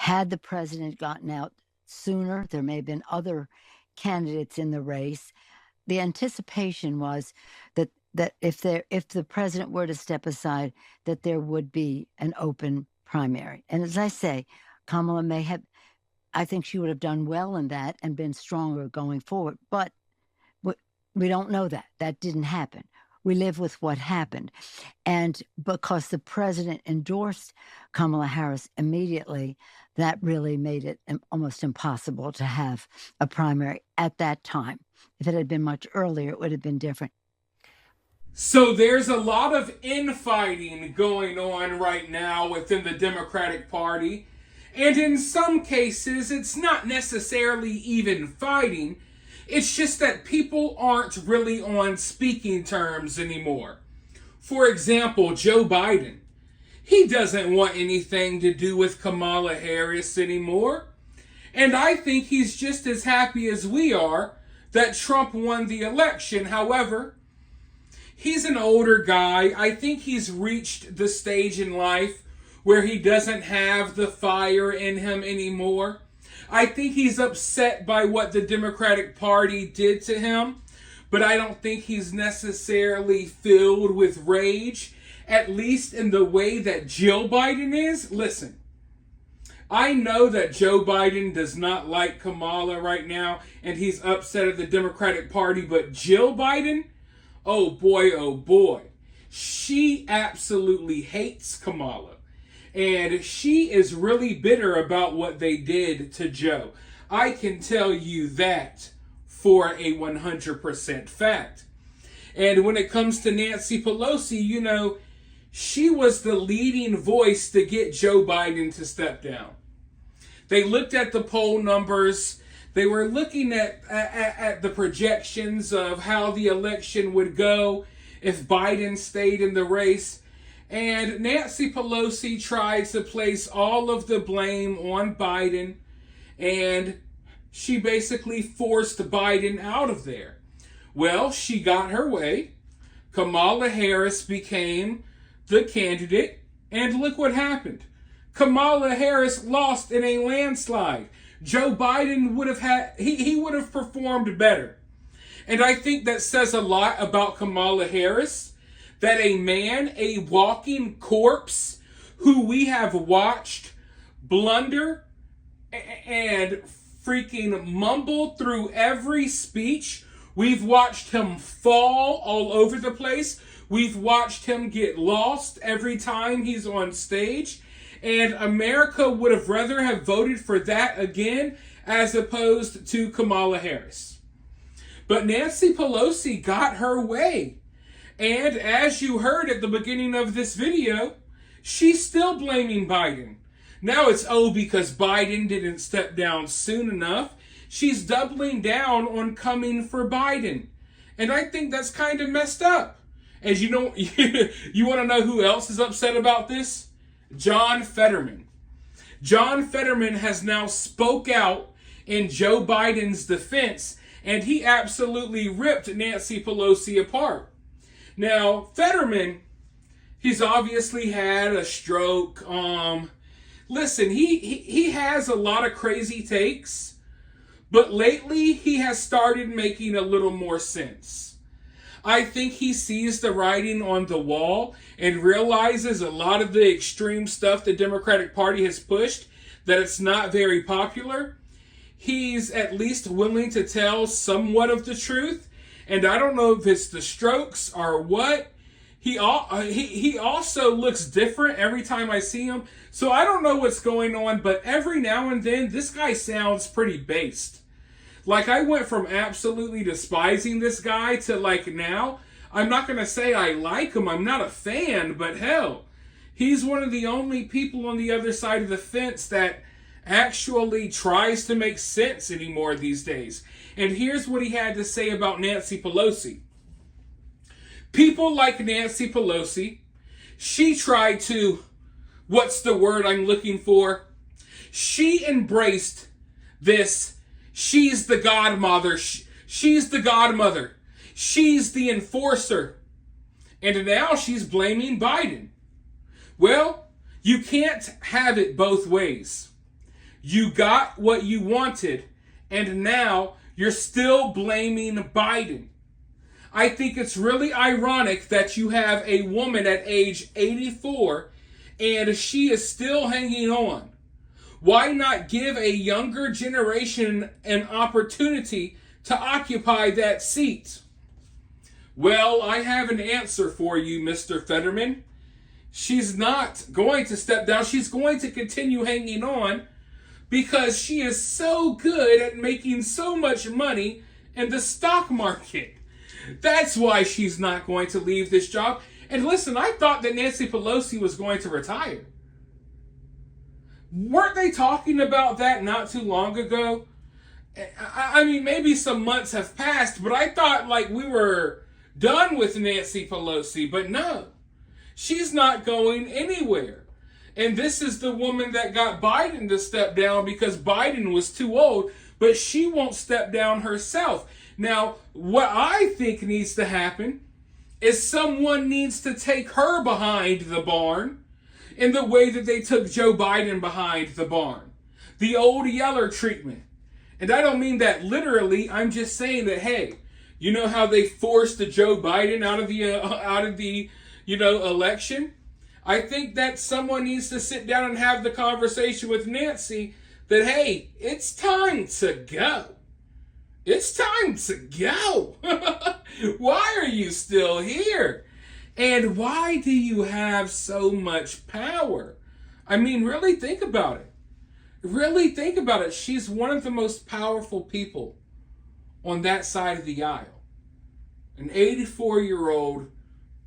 Had the president gotten out sooner, there may have been other candidates in the race. The anticipation was that if the president were to step aside, that there would be an open primary. And as I say, Kamala may have, I think she would have done well in that and been stronger going forward. But we don't know that. That didn't happen. We live with what happened. And because the president endorsed Kamala Harris immediately, that really made it almost impossible to have a primary at that time. If it had been much earlier, it would have been different. So there's a lot of infighting going on right now within the Democratic Party. And in some cases, it's not necessarily even fighting. It's just that people aren't really on speaking terms anymore. For example, Joe Biden. He doesn't want anything to do with Kamala Harris anymore. And I think he's just as happy as we are that Trump won the election. However, he's an older guy. I think he's reached the stage in life where he doesn't have the fire in him anymore. I think he's upset by what the Democratic Party did to him, but I don't think he's necessarily filled with rage, at least in the way that Jill Biden is. Listen, I know that Joe Biden does not like Kamala right now, and he's upset at the Democratic Party, but Jill Biden, oh boy, she absolutely hates Kamala. And she is really bitter about what they did to Joe. I can tell you that for a 100% fact. And when it comes to Nancy Pelosi, you know, she was the leading voice to get Joe Biden to step down. They looked at the poll numbers. They were looking at the projections of how the election would go if Biden stayed in the race. And Nancy Pelosi tried to place all of the blame on Biden, and she basically forced Biden out of there. Well, she got her way. Kamala Harris became the candidate, and look what happened. Kamala Harris lost in a landslide. Joe Biden would have he would have performed better. And I think that says a lot about Kamala Harris. That a man, a walking corpse, who we have watched blunder and freaking mumble through every speech. We've watched him fall all over the place. We've watched him get lost every time he's on stage. And America would have rather have voted for that again as opposed to Kamala Harris. But Nancy Pelosi got her way. And as you heard at the beginning of this video, she's still blaming Biden. Now it's, because Biden didn't step down soon enough. She's doubling down on coming for Biden. And I think that's kind of messed up. As you know, you want to know who else is upset about this? John Fetterman. John Fetterman has now spoke out in Joe Biden's defense, and he absolutely ripped Nancy Pelosi apart. Now, Fetterman, he's obviously had a stroke. Listen, he has a lot of crazy takes, but lately he has started making a little more sense. I think he sees the writing on the wall and realizes a lot of the extreme stuff the Democratic Party has pushed, that it's not very popular. He's at least willing to tell somewhat of the truth. And I don't know if it's the strokes or what. He also looks different every time I see him. So I don't know what's going on, but every now and then, this guy sounds pretty based. Like, I went from absolutely despising this guy to, like, now, I'm not going to say I like him. I'm not a fan, but hell, he's one of the only people on the other side of the fence that actually tries to make sense anymore these days. And here's what he had to say about Nancy Pelosi. People like Nancy Pelosi, she tried to, what's the word I'm looking for? She embraced this, she's the godmother, she's the godmother, she's the enforcer. And now she's blaming Biden. Well, you can't have it both ways. You got what you wanted, and now you're still blaming Biden. I think it's really ironic that you have a woman at age 84 and she is still hanging on. Why not give a younger generation an opportunity to occupy that seat? Well, I have an answer for you, Mr. Fetterman. She's not going to step down. She's going to continue hanging on because she is so good at making so much money in the stock market. That's why she's not going to leave this job. And listen, I thought that Nancy Pelosi was going to retire. Weren't they talking about that not too long ago? I mean, maybe some months have passed, but I thought like we were done with Nancy Pelosi. But no, she's not going anywhere. And this is the woman that got Biden to step down because Biden was too old, but she won't step down herself. Now, what I think needs to happen is someone needs to take her behind the barn in the way that they took Joe Biden behind the barn. The old Yeller treatment. And I don't mean that literally. I'm just saying that, hey, you know how they forced the Joe Biden out of the election? I think that someone needs to sit down and have the conversation with Nancy that, hey, it's time to go. It's time to go. Why are you still here? And why do you have so much power? I mean, really think about it. Really think about it. She's one of the most powerful people on that side of the aisle. An 84-year-old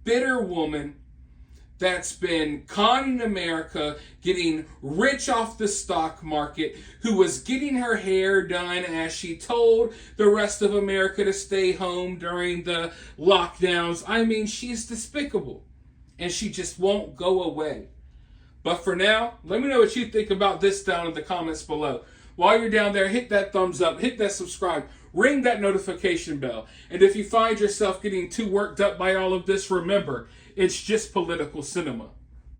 bitter woman that's been conning America, getting rich off the stock market, who was getting her hair done as she told the rest of America to stay home during the lockdowns. I mean, she's despicable, and she just won't go away. But for now, let me know what you think about this down in the comments below. While you're down there, hit that thumbs up, hit that subscribe, ring that notification bell. And if you find yourself getting too worked up by all of this, remember, it's just political cinema.